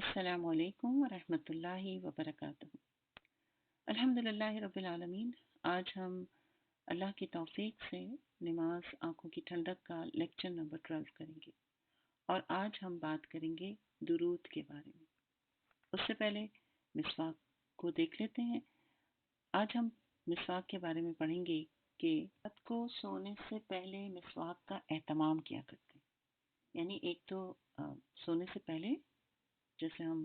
السلام علیکم ورحمۃ اللہ وبرکاتہ۔ الحمدللہ رب العالمین۔ آج ہم اللہ کی توفیق سے نماز آنکھوں کی ٹھنڈک کا لیکچر نمبر 12 کریں گے، اور آج ہم بات کریں گے درود کے بارے میں۔ اس سے پہلے مسواک کو دیکھ لیتے ہیں۔ آج ہم مسواک کے بارے میں پڑھیں گے کہ رات کو سونے سے پہلے مسواک کا اہتمام کیا کرتے ہیں۔ یعنی ایک تو سونے سے پہلے، جیسے ہم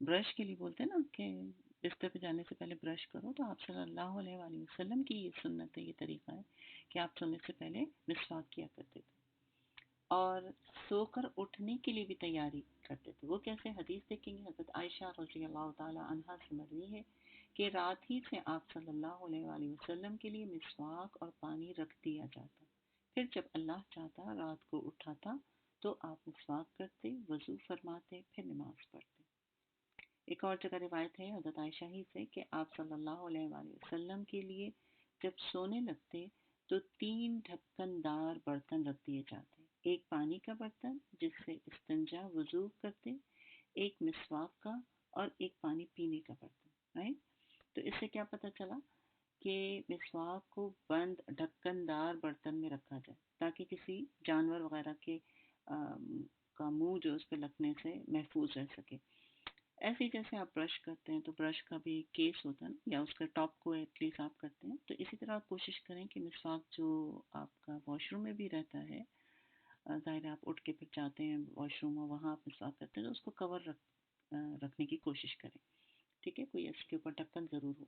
برش کے لیے بولتے ہیں نا کہ بستر پہ جانے سے پہلے برش کرو، تو آپ صلی اللہ علیہ وآلہ وسلم کی یہ سنت ہے، یہ طریقہ ہے کہ آپ سونے سے پہلے مسواک کیا کرتے تھے، اور سو کر اٹھنے کے لیے بھی تیاری کرتے تھے۔ وہ کیسے؟ حدیث دیکھیں گے، حضرت عائشہ رضی اللہ تعالی عنہا سے مروی ہے کہ رات ہی سے آپ صلی اللہ علیہ وآلہ وسلم کے لیے مسواک اور پانی رکھ دیا جاتا، پھر جب اللہ چاہتا رات کو اٹھاتا تو آپ مسواک کرتے، وضو فرماتے، پھر نماز پڑھتے۔ ایک اور جگہ روایت ہے حضرت عائشہ ہی سے کہ آپ صلی اللہ علیہ وآلہ وسلم کے لیے جب سونے لگتے تو 3 ڈھکن دار برتن رکھ دیے جاتے، ایک پانی کا برتن جس سے استنجا وضو کرتے، ایک مسواک کا، اور ایک پانی پینے کا برتن، رائٹ؟ تو اس سے کیا پتہ چلا کہ مسواک کو بند ڈھکن دار برتن میں رکھا جائے تاکہ کسی جانور وغیرہ کے کا منہ جو اس پہ لگنے سے محفوظ رہ سکے۔ ایسے ہی جیسے آپ برش کرتے ہیں تو برش کا بھی کیس ہوتا ہے نا، یا اس کا ٹاپ کو ایٹ لیسٹ آپ کرتے ہیں، تو اسی طرح آپ کوشش کریں کہ مسواک جو آپ کا واش روم میں بھی رہتا ہے، ظاہر ہے آپ اٹھ کے پھر جاتے ہیں واش روم اور وہاں آپ مسواک کرتے ہیں تو اس کو کور رکھنے کی کوشش کریں، ٹھیک ہے؟ کوئی اس کے اوپر ڈھکن ضرور ہو۔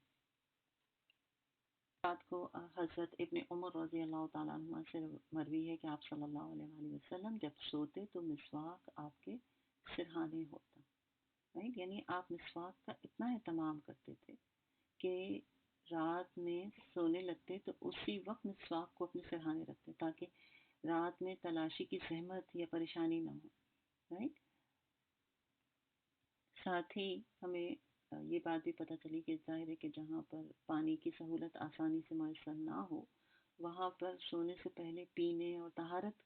رات کو حضرت ابن عمر رضی اللہ تعالیٰ عنہ سے مروی ہے کہ آپ صلی اللہ علیہ وآلہ وسلم جب سوتے تو مسواک آپ کے سرہانے ہوتا، رائٹ؟ یعنی آپ مسواک کا اتنا اہتمام کرتے تھے کہ رات میں سونے لگتے تو اسی وقت مسواک کو اپنے سرہانے رکھتے تاکہ رات میں تلاشی کی زحمت یا پریشانی نہ ہو، رائٹ؟ ساتھ ہی ہمیں یہ بات بھی پتہ چلی کہ ظاہر ہے کہ جہاں پر پانی کی سہولت آسانی سے میسر نہ ہو، وہاں پر سونے سے پہلے پینے اور طہارت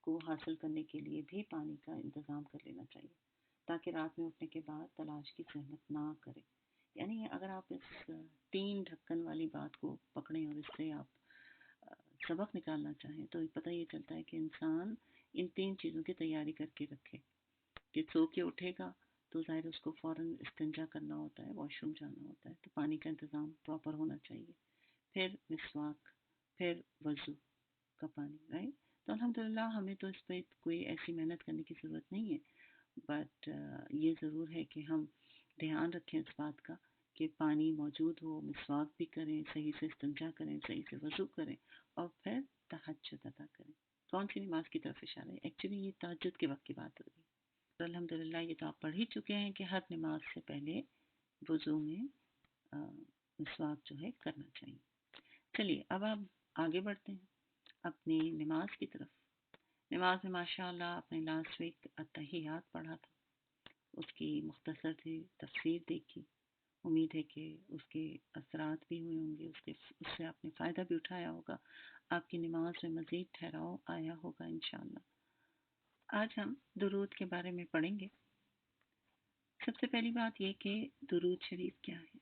کو حاصل کرنے کے لیے بھی پانی کا انتظام کر لینا چاہیے تاکہ رات میں اٹھنے کے بعد تلاش کی زحمت نہ کرے۔ یعنی اگر آپ اس 3 ڈھکن والی بات کو پکڑیں اور اس سے آپ سبق نکالنا چاہیں تو پتہ یہ چلتا ہے کہ انسان ان 3 چیزوں کی تیاری کر کے رکھے کہ سو کے اٹھے گا تو ظاہر اس کو فوراً استنجا کرنا ہوتا ہے، واش روم جانا ہوتا ہے، تو پانی کا انتظام پراپر ہونا چاہیے، پھر مسواک، پھر وضو کا پانی، رائٹ؟ تو الحمدللہ ہمیں تو اس پہ کوئی ایسی محنت کرنے کی ضرورت نہیں ہے، بٹ یہ ضرور ہے کہ ہم دھیان رکھیں اس بات کا کہ پانی موجود ہو، مسواک بھی کریں، صحیح سے استنجا کریں، صحیح سے وضو کریں، اور پھر تہجد ادا کریں۔ کون سی نماز کی طرف اشارہ ہے؟ ایکچولی یہ تہجد کے وقت کی بات ہو رہی ہے۔ تو الحمدللہ یہ تو آپ پڑھ ہی چکے ہیں کہ ہر نماز سے پہلے وضو میں مسواک جو ہے کرنا چاہیے۔ چلیے اب آپ آگے بڑھتے ہیں اپنی نماز کی طرف۔ نماز میں ماشاءاللہ آپ نے لاسٹ ویک التحیات پڑھا تھا، اس کی مختصر سی تفسیر دیکھی، امید ہے کہ اس کے اثرات بھی ہوئے ہوں گے، اس سے آپ نے فائدہ بھی اٹھایا ہوگا، آپ کی نماز میں مزید ٹھہراؤ آیا ہوگا انشاءاللہ۔ آج ہم درود کے بارے میں پڑھیں گے۔ سب سے پہلی بات یہ کہ درود شریف کیا ہے؟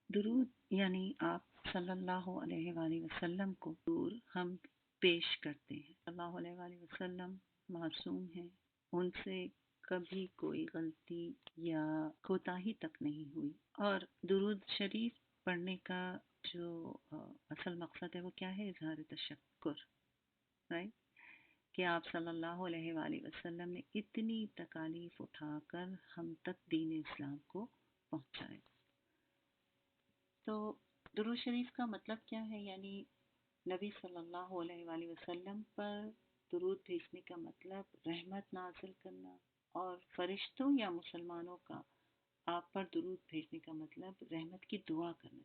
درود یعنی آپ صلی اللہ علیہ وآلہ وسلم کو ہم پیش کرتے ہیں۔ صلی اللہ علیہ وآلہ وسلم معصوم ہیں، ان سے کبھی کوئی غلطی یا کوتاہی تک نہیں ہوئی، اور درود شریف پڑھنے کا جو اصل مقصد ہے وہ کیا ہے؟ اظہار تشکر، رائٹ؟ کہ آپ صلی اللہ علیہ وآلہ وسلم نے اتنی تکالیف اٹھا کر ہم تک دین اسلام کو پہنچائے۔ تو درود شریف کا مطلب کیا ہے؟ یعنی نبی صلی اللہ علیہ وآلہ وسلم پر درود بھیجنے کا مطلب رحمت نازل کرنا، اور فرشتوں یا مسلمانوں کا آپ پر درود بھیجنے کا مطلب رحمت کی دعا کرنا۔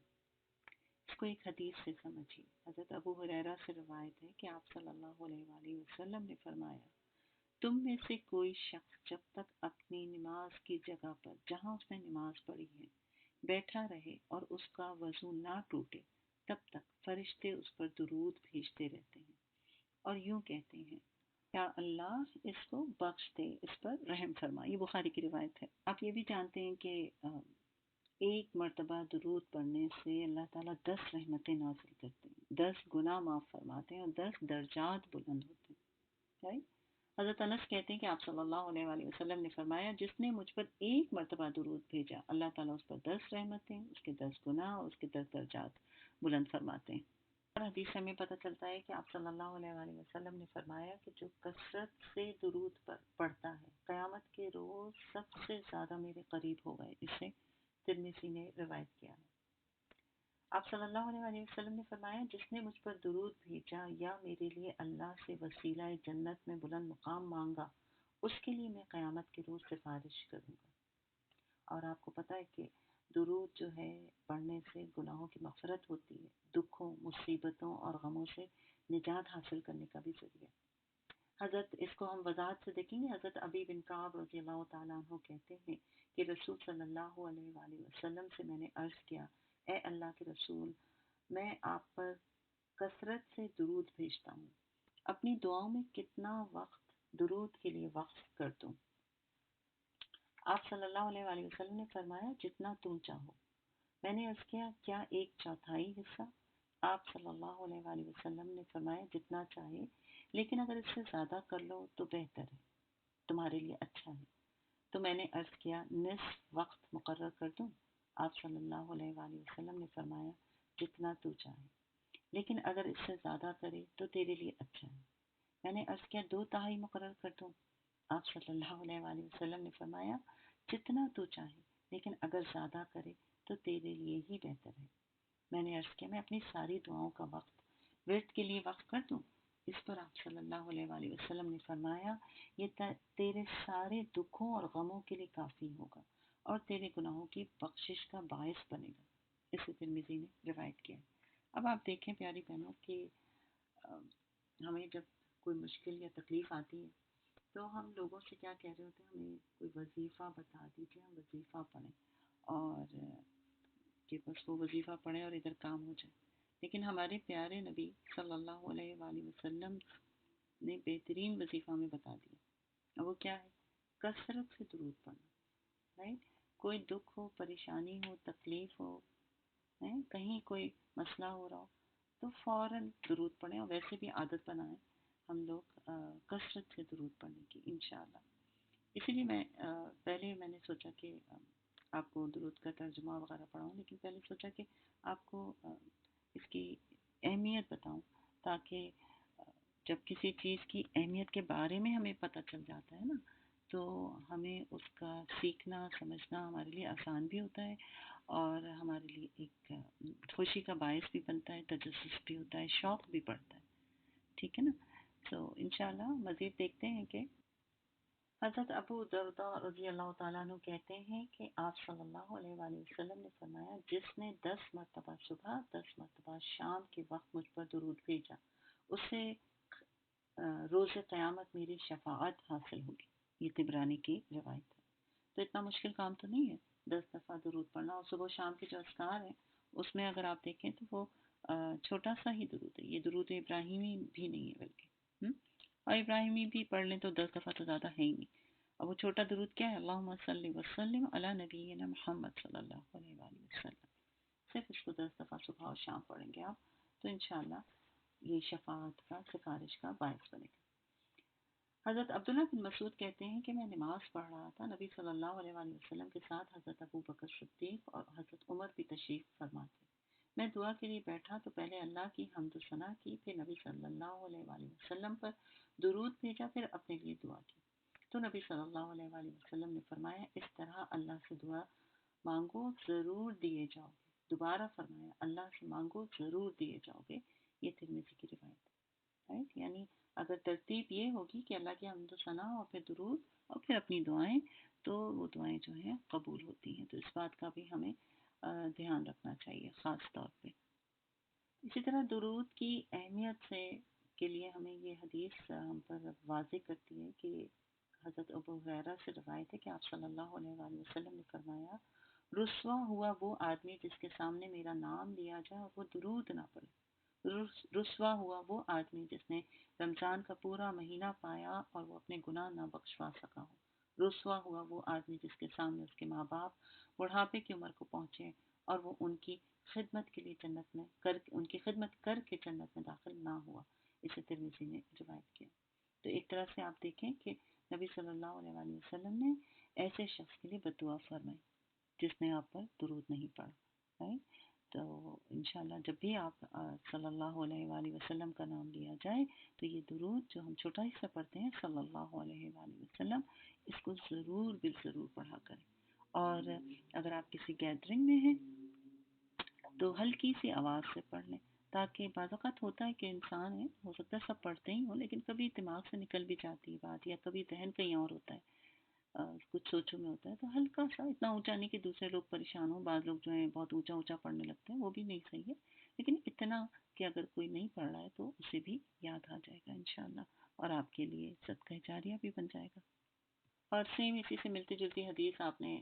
اس کو ایک حدیث سے سمجھیے۔ حضرت ابو ہریرہ سے روایت ہے کہ آپ صلی اللہ علیہ وآلہ وسلم نے فرمایا، تم میں سے کوئی شخص جب تک اپنی نماز کی جگہ پر جہاں اس نے نماز پڑھی ہے بیٹھا رہے اور اس کا وضو نہ ٹوٹے، تب تک فرشتے اس پر درود بھیجتے رہتے ہیں اور یوں کہتے ہیں، کیا اللہ اس کو بخش دے، اس پر رحم فرما. یہ بخاری کی روایت ہے. آپ یہ بھی جانتے ہیں کہ ایک مرتبہ درود پڑھنے سے اللہ تعالیٰ 10 رحمتیں نازل کرتے ہیں، 10 گناہ معاف فرماتے ہیں اور 10 درجات بلند ہوتے ہیں. right؟ حضرت انس کہتے ہیں کہ آپ صلی اللہ علیہ وآلہ وسلم نے فرمایا جس نے مجھ پر ایک مرتبہ درود بھیجا اللہ تعالیٰ اس پر 10 رحمتیں، اس کے 10 گناہ اور اس کے 10 درجات بلند فرماتے ہیں. اور حدیث سے ہمیں پتہ چلتا ہے کہ آپ صلی اللہ علیہ وآلہ وسلم نے فرمایا کہ جو کثرت سے درود پر پڑھتا ہے قیامت کے روز سب سے زیادہ میرے قریب ہوگا. اسے ترمذی نے روایت کیا ہے. آپ صلی اللہ علیہ وآلہ وسلم نے فرمایا جس نے مجھ پر درود بھیجا یا میرے لیے اللہ سے وسیلہ جنت میں بلند مقام مانگا اس کے لیے میں قیامت کے روز سفارش کروں گا. اور آپ کو پتہ ہے کہ درود جو ہے پڑھنے سے گناہوں کی مغفرت ہوتی ہے، دکھوں، مصیبتوں اور غموں سے نجات حاصل کرنے کا بھی ذریعہ. حضرت اس کو ہم وضاحت سے دیکھیں گے. حضرت ابی بن کعب رضی اللہ تعالیٰ عنہ کہتے ہیں کہ رسول صلی اللہ علیہ وآلہ وسلم سے میں نے عرض کیا اے اللہ کے رسول، میں آپ پر کثرت سے درود بھیجتا ہوں، اپنی دعاؤں میں کتنا وقت درود کے لیے وقف کر دوں؟ آپ صلی اللہ علیہ وآلہ وسلم نے فرمایا جتنا تم چاہو. میں نے عرض کیا کیا ایک چوتھائی حصہ؟ آپ صلی اللہ علیہ وآلہ وسلم نے فرمایا جتنا چاہے، لیکن اگر اس سے زیادہ کر لو تو بہتر ہے، تمہارے لیے اچھا ہے. تو میں نے عرض کیا نصف وقت مقرر کر دوں؟ آپ صلی اللہ علیہ وآلہ وسلم نے فرمایا جتنا تو چاہے، لیکن اگر اس سے زیادہ کرے تو تیرے لیے اچھا ہے. میں نے عرض کیا 2/3 مقرر کر دوں؟ آپ صلی اللہ علیہ وآلہ وسلم نے فرمایا جتنا تو چاہے، لیکن اگر زیادہ کرے تو تیرے لیے ہی بہتر ہے. میں نے عرض کیا میں اپنی ساری دعاؤں کا وقت ورد کے لیے وقف کر دوں؟ اس پر آپ صلی اللہ علیہ وآلہ وسلم نے فرمایا یہ تیرے سارے دکھوں اور غموں کے لیے کافی ہوگا اور تیرے گناہوں کی بخشش کا باعث بنے گا. اسے ترمذی نے روایت کیا. اب آپ دیکھیں پیاری بہنوں کہ ہمیں جب کوئی مشکل یا تکلیف آتی ہے تو ہم لوگوں سے کیا کہہ رہے ہوتے ہیں، ہمیں کوئی وظیفہ بتا دیجیے، ہم وظیفہ پڑھیں اور کہ بس وہ وظیفہ پڑھیں اور ادھر کام ہو جائے. لیکن ہمارے پیارے نبی صلی اللہ علیہ وآلہ وسلم نے بہترین وظیفہ ہمیں بتا دیا. اور وہ کیا ہے؟ کثرت سے درود پڑھنا. رائٹ؟ کوئی دکھ ہو، پریشانی ہو، تکلیف ہو، کہیں کوئی مسئلہ ہو رہا ہو تو فوراً درود پڑھیں. اور ویسے بھی عادت بنائیں ہم لوگ کثرت سے درود پڑھنے کی انشاءاللہ. اسی لیے پہلے میں نے سوچا کہ آپ کو درود کا ترجمہ وغیرہ پڑھاؤں، لیکن پہلے سوچا کہ آپ کو اس کی اہمیت بتاؤں تاکہ جب کسی چیز کی اہمیت کے بارے میں ہمیں پتہ چل جاتا ہے نا تو ہمیں اس کا سیکھنا سمجھنا ہمارے لیے آسان بھی ہوتا ہے اور ہمارے لیے ایک خوشی کا باعث بھی بنتا ہے، تجسس بھی ہوتا ہے، شوق بھی بڑھتا ہے. ٹھیک ہے نا؟ تو انشاءاللہ مزید دیکھتے ہیں کہ حضرت ابو درداء رضی اللہ تعالیٰ عنہ کہتے ہیں کہ آپ صلی اللہ علیہ وآلہ وسلم نے فرمایا جس نے 10 مرتبہ صبح 10 مرتبہ شام کے وقت مجھ پر درود بھیجا اسے روز قیامت میری شفاعت حاصل ہوگی. یہ طبرانی کی روایت ہے. تو اتنا مشکل کام تو نہیں ہے 10 دفعہ درود پڑھنا. اور صبح و شام کے جو اذکار ہیں اس میں اگر آپ دیکھیں تو وہ چھوٹا سا ہی درود ہے. یہ درود ابراہیمی بھی نہیں ہے بلکہ اور ابراہیمی بھی پڑھ لیں تو 10 دفعہ تو زیادہ ہے ہی نہیں. اور وہ چھوٹا درود کیا ہے؟ اللہم صلی وسلم علی نبینا محمد صلی اللہ علیہ وآلہ وسلم. صرف اس کو 10 دفعہ صبح اور شام پڑھیں گے آپ تو انشاءاللہ یہ شفاعت کا سفارش کا باعث بنے گا. حضرت عبداللہ بن مسعود کہتے ہیں کہ میں نماز پڑھ رہا تھا، نبی صلی اللہ علیہ وآلہ وسلم کے ساتھ حضرت ابو بکر صدیق اور حضرت عمر بھی تشریف فرما تھے. میں دعا کے لیے بیٹھا تو پہلے اللہ کی حمد و ثنا کی، پھر نبی صلی اللہ علیہ وآلہ وسلم پر درود بھیجا، پھر اپنے لیے دعا کی. تو نبی صلی اللہ علیہ وآلہ وسلم نے فرمایا اس طرح اللہ سے دعا مانگو ضرور دیے جاؤ گے. دوبارہ فرمایا اللہ سے مانگو ضرور دیے جاؤ گے. یہ ترمذی کی روایت ہے. یعنی اگر ترتیب یہ ہوگی کہ اللہ کی حمد و ثنا اور پھر درود اور پھر اپنی دعائیں تو وہ دعائیں جو ہیں قبول ہوتی ہیں. تو اس بات کا بھی ہمیں دھیان رکھنا چاہیے خاص طور پہ. اسی طرح درود کی اہمیت سے کے لیے ہمیں یہ حدیث ہم پر واضح کرتی ہے کہ حضرت ابو ہریرہ سے روایت ہے کہ آپ صلی اللہ علیہ وآلہ وسلم نے فرمایا رسوا ہوا وہ آدمی جس کے سامنے میرا نام لیا جائے اور وہ درود نہ پڑھے. رسوا ہوا وہ آدمی جس نے رمضان کا پورا مہینہ پایا اور وہ اپنے گناہ نہ بخشوا سکا ہو۔ رسوا ہوا وہ آدمی جس کے سامنے اس کے ماں باپ بڑھاپے کی عمر کو پہنچے اور وہ ان کی خدمت کے لیے جنت میں ان کی خدمت کر کے جنت میں داخل نہ ہوا۔ اسے ترمذی نے روایت کیا۔ تو ایک طرح سے آپ دیکھیں کہ نبی صلی اللہ علیہ وآلہ وسلم نے ایسے شخص کے لیے بد دعا فرمائی جس نے آپ پر درود نہیں پڑھا ہے۔ تو انشاءاللہ جب بھی آپ صلی اللہ علیہ وآلہ وسلم کا نام لیا جائے تو یہ درود جو ہم چھوٹا حصہ پڑھتے ہیں صلی اللہ علیہ وآلہ وسلم، اس کو ضرور بالضرور پڑھا کریں۔ اور اگر آپ کسی گیدرنگ میں ہیں تو ہلکی سی آواز سے پڑھ لیں، تاکہ بعض اوقات ہوتا ہے کہ انسان ہے، ہو سکتا ہے سب پڑھتے ہی ہوں لیکن کبھی دماغ سے نکل بھی جاتی ہے بات، یا کبھی ذہن کہیں اور ہوتا ہے، کچھ سوچوں میں ہوتا ہے، تو ہلکا سا، اتنا اونچا نہیں کہ دوسرے لوگ پریشان ہوں، بعض لوگ جو ہیں بہت اونچا اونچا پڑھنے لگتے ہیں، وہ بھی نہیں صحیح ہے، لیکن اتنا کہ اگر کوئی نہیں پڑھ رہا ہے تو اسے بھی یاد آ جائے گا انشاءاللہ، اور آپ کے لیے صدقہ جاریہ بھی بن جائے گا۔ اور سیم اسی سے ملتی جلتی حدیث آپ نے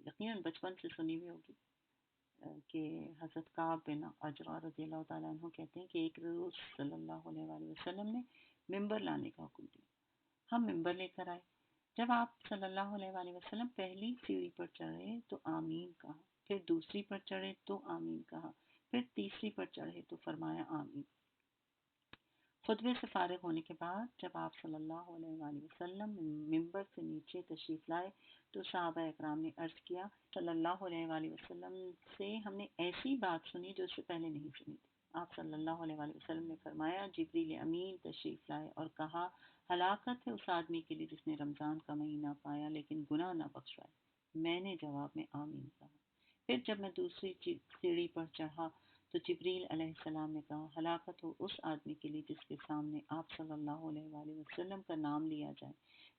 یقیناً بچپن سے سنی ہوئی ہوگی، کہ حضرت کعب بن عجرہ رضی اللہ تعالیٰ عنہ کہتے ہیں کہ ایک روز صلی اللہ علیہ وآلہ وسلم نے ممبر لانے کا حکم دیا، ہم ممبر لے کر آئے، جب آپ صلی اللہ علیہ وآلہ وسلم پہلی سیڑھی پر چڑھے تو آمین کہا، پھر دوسری پر چڑھے تو آمین کہا، پھر تیسری پر چڑھے تو فرمایا آمین۔ خطبے سے فارغ ہونے کے بعد جب آپ صلی اللہ علیہ وآلہ وسلم ممبر سے نیچے تشریف لائے تو صحابہ اکرام نے عرض کیا، صلی اللہ علیہ وآلہ وسلم سے ہم نے ایسی بات سنی جو اس سے پہلے نہیں سنی تھی۔ آپ صلی اللہ علیہ وآلہ وسلم نے فرمایا، جبریل امین تشریف لائے اور کہا، ہلاکت ہے اس آدمی کے لیے جس نے رمضان کا مہینہ پایا لیکن گناہ نہ بخشوائے۔ میں نے جواب میں آمین کہا۔ پھر جب میں دوسری سیڑھی پر چڑھا تو جبریل علیہ السلام نے کہا، ہلاکت ہو اس آدمی کے لیے جس کے سامنے آپ صلی اللہ علیہ وآلہ وسلم کا نام لیا جائے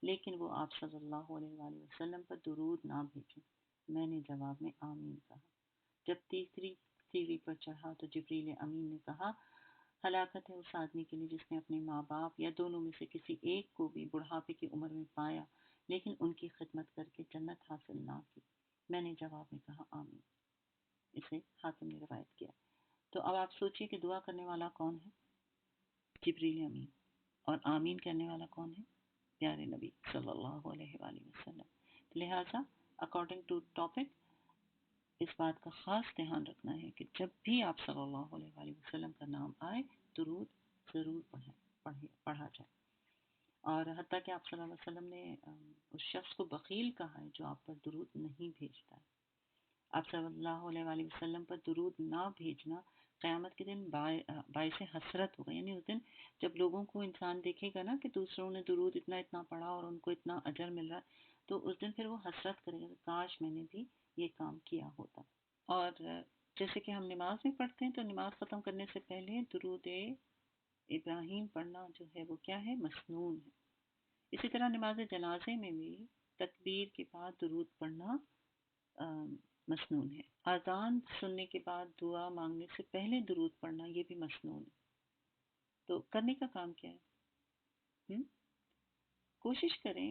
لیکن وہ آپ صلی اللہ علیہ وآلہ وسلم پر درود نہ بھیجے۔ میں نے جواب میں آمین کہا۔ جب تیسری سیڑھی پر چڑھا تو جبریل امین نے کہا، ہلاکت ہے اس آدمی کے لیے جس نے اپنے ماں باپ یا دونوں میں سے کسی ایک کو بھی بڑھاپے کی عمر میں پایا لیکن ان کی خدمت کر کے جنت حاصل نہ کی۔ میں نے جواب میں کہا آمین۔ اسے حاتم نے روایت کیا۔ تو اب آپ سوچئے کہ دعا کرنے والا کون ہے؟ جبریل امین، اور آمین کرنے والا کون ہے؟ پیارے نبی صلی اللہ علیہ وآلہ وسلم۔ لہٰذا اکارڈنگ ٹو ٹاپک اس بات کا خاص دھیان رکھنا ہے کہ جب بھی آپ صلی اللہ علیہ وآلہ وسلم کا نام آئے درود ضرور پڑھا جائے۔ اور حتیٰ کہ آپ صلی اللہ علیہ وسلم نے اس شخص کو بخیل کہا ہے جو آپ پر درود نہیں بھیجتا ہے۔ آپ صلی اللہ علیہ وآلہ وسلم پر درود نہ بھیجنا قیامت کے دن باعث حسرت ہوگا، یعنی اس دن جب لوگوں کو انسان دیکھے گا نا کہ دوسروں نے درود اتنا پڑھا اور ان کو اتنا اجر مل رہا ہے، تو اس دن پھر وہ حسرت کرے گا کہ کاش میں نے بھی یہ کام کیا ہوتا۔ اور جیسے کہ ہم نماز میں پڑھتے ہیں تو نماز ختم کرنے سے پہلے درود ابراہیم پڑھنا جو ہے وہ کیا ہے؟ مسنون ہے۔ اسی طرح نماز جنازے میں بھی تکبیر کے بعد درود پڑھنا مسنون ہے۔ اذان سننے کے بعد دعا مانگنے سے پہلے درود پڑھنا یہ بھی مسنون ہے۔ تو کرنے کا کام کیا ہے؟ کوشش کریں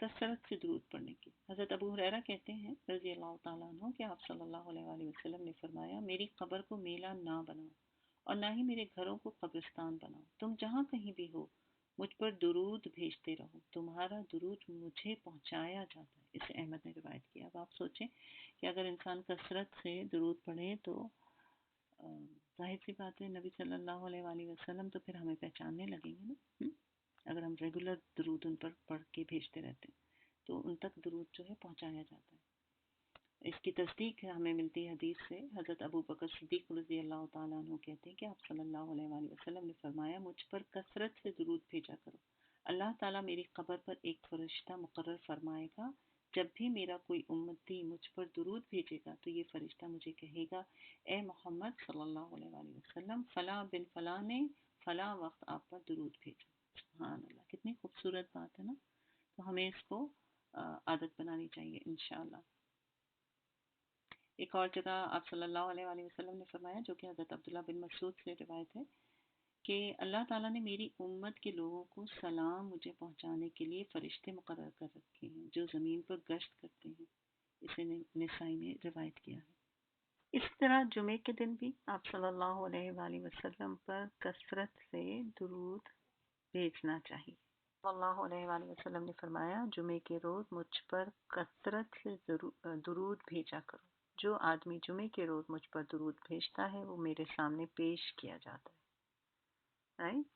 کثرت سے درود پڑھنے کی۔ حضرت ابو ہریرہ کہتے ہیں رضی اللہ تعالیٰ عنہ کہ آپ صلی اللہ علیہ وآلہ وسلم نے فرمایا، میری قبر کو میلہ نہ بناؤ اور نہ ہی میرے گھروں کو قبرستان بناؤ، تم جہاں کہیں بھی ہو مجھ پر درود بھیجتے رہو، تمہارا درود مجھے پہنچایا جاتا ہے۔ اسے احمد نے روایت کیا۔ اب آپ سوچیں کہ اگر انسان کثرت سے درود پڑھے تو ظاہر سی بات ہے نبی صلی اللہ علیہ وآلہ وسلم تو پھر ہمیں پہچاننے لگیں گے نا، اگر ہم ریگولر درود ان پر پڑھ کے بھیجتے رہتے ہیں تو ان تک درود جو ہے پہنچایا جاتا ہے۔ اس کی تصدیق ہمیں ملتی ہے حدیث سے۔ حضرت ابو بکر صدیق رضی اللہ تعالیٰ عنہ کہتے ہیں کہ آپ صلی اللہ علیہ وآلہ وسلم نے فرمایا، مجھ پر کثرت سے درود بھیجا کرو، اللہ تعالیٰ میری قبر پر ایک فرشتہ مقرر فرمائے گا، جب بھی میرا کوئی امتی مجھ پر درود بھیجے گا تو یہ فرشتہ مجھے کہے گا، اے محمد صلی اللہ علیہ وآلہ وسلم، فلاں بن فلاں نے فلاں وقت آپ پر درود بھیجا۔ سبحان اللہ، کتنی خوبصورت بات ہے نا۔ تو ہمیں اس کو عادت بنانی چاہیے انشاءاللہ۔ ایک اور جگہ آپ صلی اللہ علیہ وآلہ وسلم نے فرمایا، جو کہ حضرت عبداللہ بن مسعود سے روایت ہے، کہ اللہ تعالیٰ نے میری امت کے لوگوں کو سلام مجھے پہنچانے کے لیے فرشتے مقرر کر رکھے ہیں جو زمین پر گشت کرتے ہیں۔ اسے نسائی نے روایت کیا ہے۔ اس طرح جمعے کے دن بھی آپ صلی اللہ علیہ وآلہ وسلم پر کثرت سے درود بھیجنا چاہیے۔ صلی اللہ علیہ وآلہ وسلم نے فرمایا، جمعے کے روز مجھ پر کثرت سے درود بھیجا کرو۔ جو آدمی جمعے کے روز مجھ پر درود بھیجتا ہے وہ میرے سامنے پیش کیا جاتا ہے، right؟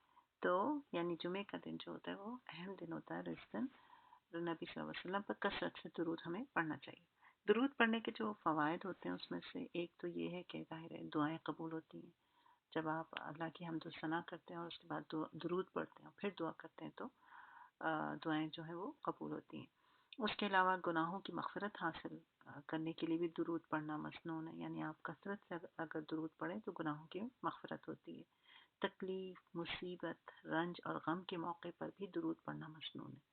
تو یعنی جمعے کا دن جو ہوتا ہے وہ اہم دن ہوتا ہے، اور اس دن نبی صلی اللہ علیہ وسلم پر کثرت سے درود ہمیں پڑھنا چاہیے۔ درود پڑھنے کے جو فوائد ہوتے ہیں اس میں سے ایک تو یہ ہے کہ ظاہر ہے دعائیں قبول ہوتی ہیں۔ جب آپ اللہ کی حمد و ثنا کرتے ہیں اور اس کے بعد درود پڑھتے ہیں پھر دعا کرتے ہیں تو دعائیں جو ہیں وہ قبول ہوتی ہیں۔ اس کے علاوہ گناہوں کی مغفرت حاصل کرنے کے لیے بھی درود پڑھنا مسنون ہے، یعنی آپ کثرت سے اگر درود پڑھیں تو گناہوں کی مغفرت ہوتی ہے۔ تکلیف، مصیبت، رنج اور غم کے موقع پر بھی درود پڑھنا مسنون ہے۔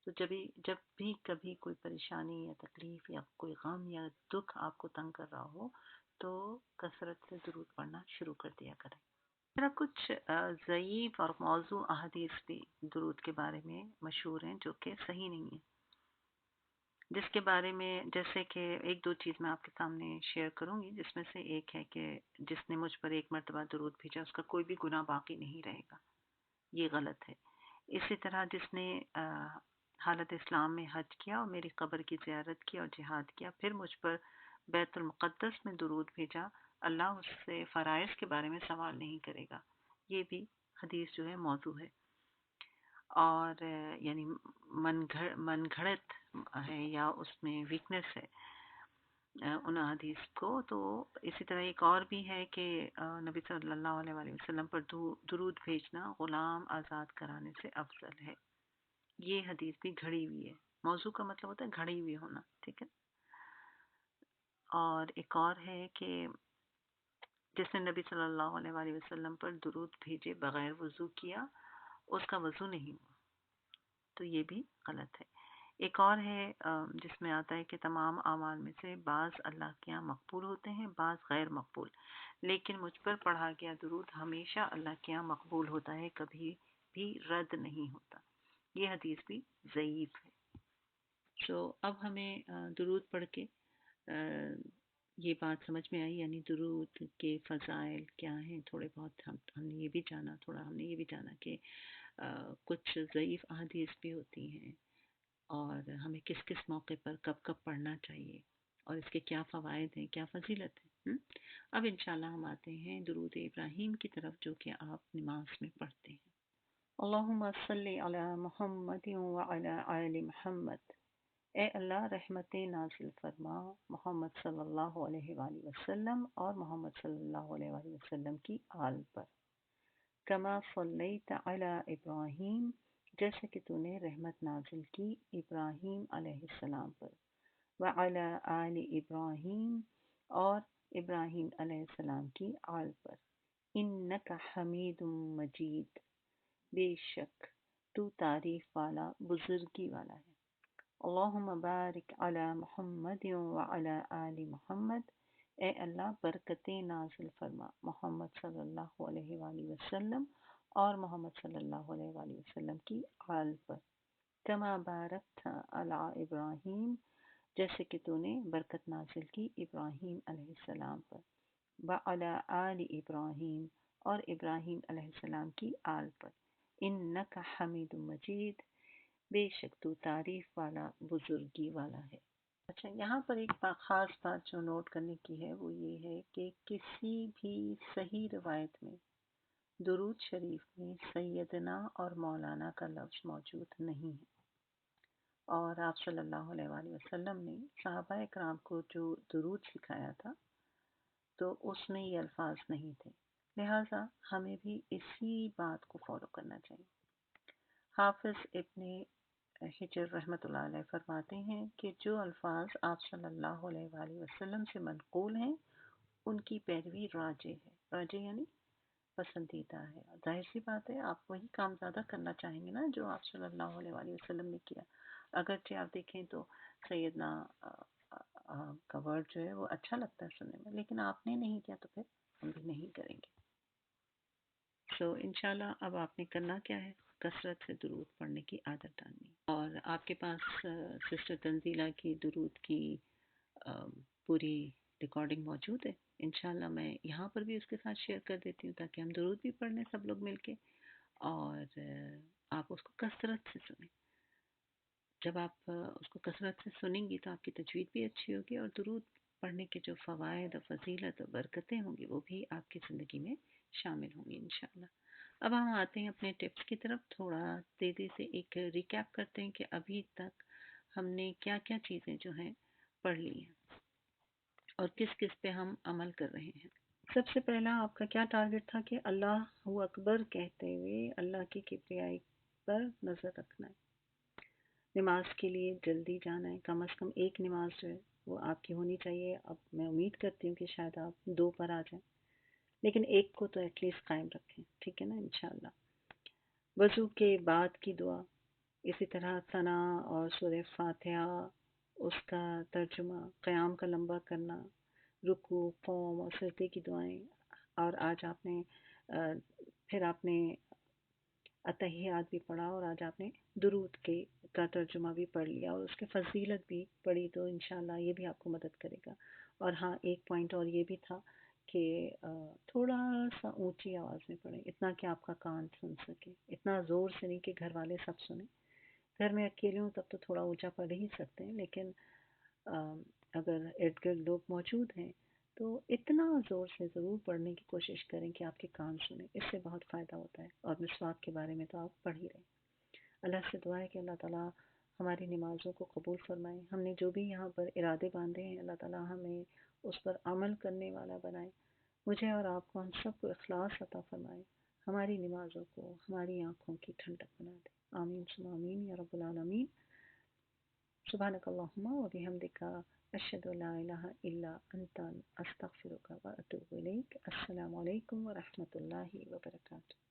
تو جب بھی کبھی کوئی پریشانی یا تکلیف یا کوئی غم یا دکھ آپ کو تنگ کر رہا ہو تو کثرت سے درود پڑھنا شروع کر دیا کریں۔ میرا کچھ ضعیف اور موضوع احادیث بھی درود کے بارے میں مشہور ہیں جو کہ صحیح نہیں ہیں، جس کے بارے میں جیسے کہ ایک دو چیز میں آپ کے سامنے شیئر کروں گی، جس میں سے ایک ہے کہ جس نے مجھ پر ایک مرتبہ درود بھیجا اس کا کوئی بھی گناہ باقی نہیں رہے گا، یہ غلط ہے۔ اسی طرح جس نے حالت اسلام میں حج کیا اور میری قبر کی زیارت کی اور جہاد کیا پھر مجھ پر بیت المقدس میں درود بھیجا، اللہ اس سے فرائض کے بارے میں سوال نہیں کرے گا۔ یہ بھی حدیث جو ہے موضوع ہے اور یعنی من گھڑت ہے یا اس میں ویکنس ہے ان حدیث کو۔ تو اسی طرح ایک اور بھی ہے کہ نبی صلی اللہ علیہ وآلہ وسلم پر درود بھیجنا غلام آزاد کرانے سے افضل ہے، یہ حدیث بھی گھڑی ہوئی ہے۔ موضوع کا مطلب ہوتا ہے گھڑی ہوئی ہونا، ٹھیک ہے۔ اور ایک اور ہے کہ جس نے نبی صلی اللہ علیہ وآلہ وسلم پر درود بھیجے بغیر وضو کیا اس کا وضو نہیں ہوا، تو یہ بھی غلط ہے۔ ایک اور ہے جس میں آتا ہے کہ تمام اعمال میں سے بعض اللہ کے یہاں مقبول ہوتے ہیں، بعض غیر مقبول، لیکن مجھ پر پڑھا گیا درود ہمیشہ اللہ کے یہاں مقبول ہوتا ہے، کبھی بھی رد نہیں ہوتا۔ یہ حدیث بھی ضعیف ہے۔ اب ہمیں درود پڑھ کے یہ بات سمجھ میں آئی، یعنی درود کے فضائل کیا ہیں، تھوڑے بہت ہم نے یہ بھی جانا کہ کچھ ضعیف احادیث بھی ہوتی ہیں اور ہمیں کس کس موقع پر کب کب پڑھنا چاہیے اور اس کے کیا فوائد ہیں، کیا فضیلت ہے۔ اب انشاءاللہ ہم آتے ہیں درود ابراہیم کی طرف جو کہ آپ نماز میں پڑھتے ہیں۔ اللہم صلی علی محمد وعلی آل محمد، اے اللہ رحمتیں نازل فرما محمد صلی اللہ علیہ وآلہ وسلم اور محمد صلی اللہ علیہ وآلہ وسلم کی آل پر۔ کما صلیت علی ابراہیم، جیسے کہ تو نے رحمت نازل کی ابراہیم علیہ السلام پر، وعلی آل ابراہیم اور ابراہیم علیہ السلام کی آل پر، انک حمید مجید، بے شک تو تعریف والا بزرگی والا ہے۔ اللہم بارک علی محمد وعلی آل محمد، اے اللہ برکتیں نازل فرما محمد صلی اللہ علیہ وآلہ وسلم اور محمد صلی اللہ علیہ وآلہ وسلم کی آل پر، کما بارکت علی ابراہیم، جیسے کہ تو نے برکت نازل کی ابراہیم علیہ السلام پر، وعلی آل ابراہیم اور ابراہیم علیہ السلام کی آل پر، انک حمید مجید، بے شک تو تعریف والا بزرگی والا ہے۔ اچھا، یہاں پر ایک خاص بات جو نوٹ کرنے کی ہے وہ یہ ہے کہ کسی بھی صحیح روایت میں درود شریف میں سیدنا اور مولانا کا لفظ موجود نہیں ہے، اور آپ صلی اللہ علیہ وآلہ وسلم نے صحابہ اکرام کو جو درود سکھایا تھا تو اس میں یہ الفاظ نہیں تھے، لہٰذا ہمیں بھی اسی بات کو فالو کرنا چاہیے۔ حافظ ابن حجر رحمۃ اللہ علیہ فرماتے ہیں کہ جو الفاظ آپ صلی اللہ علیہ وآلہ وسلم سے منقول ہیں ان کی پیروی راجح ہے، راجح یعنی پسندیدہ ہے۔ ظاہر سی بات ہے آپ وہی کام زیادہ کرنا چاہیں گے نا جو آپ صلی اللہ علیہ وآلہ وسلم نے کیا، اگرچہ آپ دیکھیں تو سیدنا کا ورڈ جو ہے وہ اچھا لگتا ہے سننے میں، لیکن آپ نے نہیں کیا تو پھر ہم بھی نہیں کریں گے۔ انشاءاللہ اب آپ نے کرنا کیا ہے، کثرت سے درود پڑھنے کی عادت ڈالنی، اور آپ کے پاس سسٹر تنزیلہ کی درود کی پوری ریکارڈنگ موجود ہے، انشاءاللہ میں یہاں پر بھی اس کے ساتھ شیئر کر دیتی ہوں تاکہ ہم درود بھی پڑھ لیں سب لوگ مل کے، اور آپ اس کو کثرت سے سنیں. جب آپ اس کو کثرت سے سنیں گی تو آپ کی تجوید بھی اچھی ہوگی، اور درود پڑھنے کے جو فوائد اور فضیلت اور برکتیں ہوں گی وہ بھی آپ کی زندگی میں شامل ہوں گی انشاءاللہ. اب ہم آتے ہیں اپنے ٹپس کی طرف. تھوڑا تیزی سے ایک ریکیپ کرتے ہیں کہ ابھی تک ہم نے کیا کیا چیزیں جو ہیں پڑھ لی ہیں اور کس کس پہ ہم عمل کر رہے ہیں. سب سے پہلا آپ کا کیا ٹارگٹ تھا کہ اللہ اکبر کہتے ہوئے اللہ کی کبریائی پر نظر رکھنا ہے. نماز کے لیے جلدی جانا ہے، کم از کم ایک نماز جو ہے وہ آپ کی ہونی چاہیے. اب میں امید کرتی ہوں کہ شاید آپ 2 پر آ جائیں، لیکن ایک کو تو ایٹ لیسٹ قائم رکھیں، ٹھیک ہے نا انشاءاللہ. وضو کے بعد کی دعا، اسی طرح ثنا اور سورہ فاتحہ، اس کا ترجمہ، قیام کا لمبا کرنا، رکوع، قوم اور سجدے کی دعائیں. اور آج آپ نے پھر آپ نے اتحیات بھی پڑھا، اور آج آپ نے درود کا ترجمہ بھی پڑھ لیا اور اس کے فضیلت بھی پڑھی، تو انشاءاللہ یہ بھی آپ کو مدد کرے گا. اور ہاں ایک پوائنٹ اور یہ بھی تھا کہ تھوڑا سا اونچی آواز میں پڑھیں، اتنا کہ آپ کا کان سن سکے، اتنا زور سے نہیں کہ گھر والے سب سنیں. گھر میں اکیلے ہوں تب تو تھوڑا اونچا پڑھ ہی سکتے ہیں، لیکن اگر ارد گرد لوگ موجود ہیں تو اتنا زور سے ضرور پڑھنے کی کوشش کریں کہ آپ کے کان سنیں، اس سے بہت فائدہ ہوتا ہے. اور مسواک کے بارے میں تو آپ پڑھ ہی رہے. اللہ سے دعا ہے کہ اللہ تعالیٰ ہماری نمازوں کو قبول فرمائے. ہم نے جو بھی یہاں پر ارادے باندھے ہیں اللہ تعالیٰ ہمیں اس پر عمل کرنے والا بنائے. مجھے اور آپ کو، ہم سب کو اخلاص عطا فرمائے. ہماری نمازوں کو ہماری آنکھوں کی ٹھنڈک بنا دے. آمین ثم آمین یا رب العالمین. سبحانک اللہم و بحمدک، اشہد ان لا الہ الا انت، استغفرک و اتوب الیک. السلام علیکم و رحمۃ اللہ وبرکاتہ.